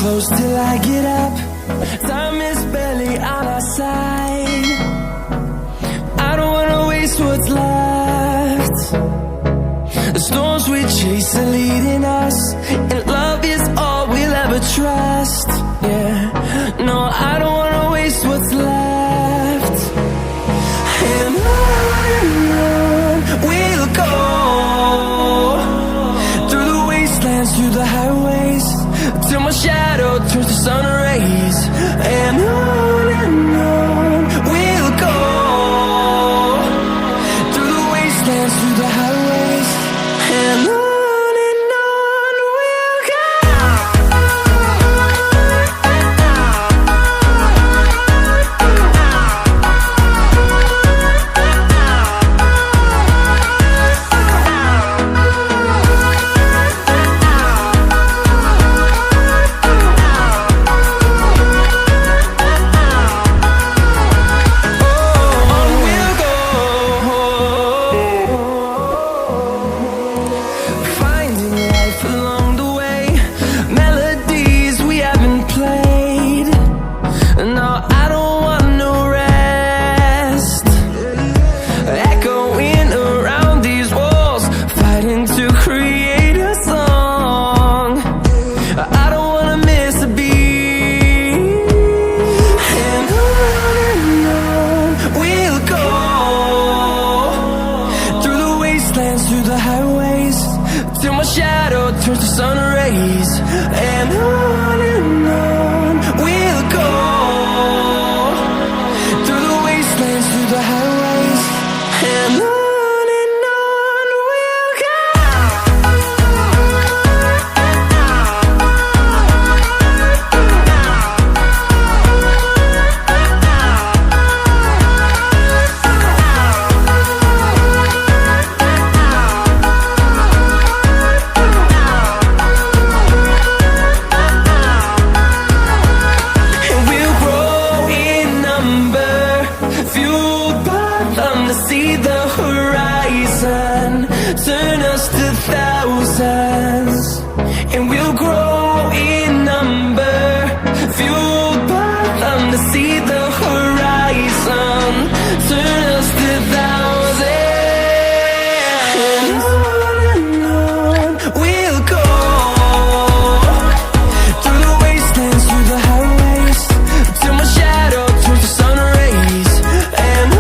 close till I get up. Time is barely on our side. I don't wanna waste what's left. The storms we chase are leading us, and love is all we'll ever trust. Yeah, no, I don't wanna waste what's left. And on we'll go, through the wastelands, through the highways, till my shadow turns to sun rays. And on we'll go, through the wastelands, through the highways, and on we'll go. Through the highways, till my shadow turns to sun rays. And on we'll go, through the wastelands, through the highways, and on we'll go. See the horizon, turn us to thousands, and we'll grow in number, fueled by them to see the horizon, turn us to thousands. And on we'll go, through the wastelands, through the highways, till my shadow turns to sun rays. And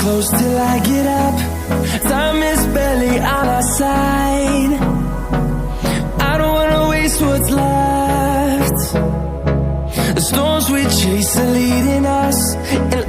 close till I get up. Time is barely on our side. I don't wanna waste what's left. The storms we chase are leading us, and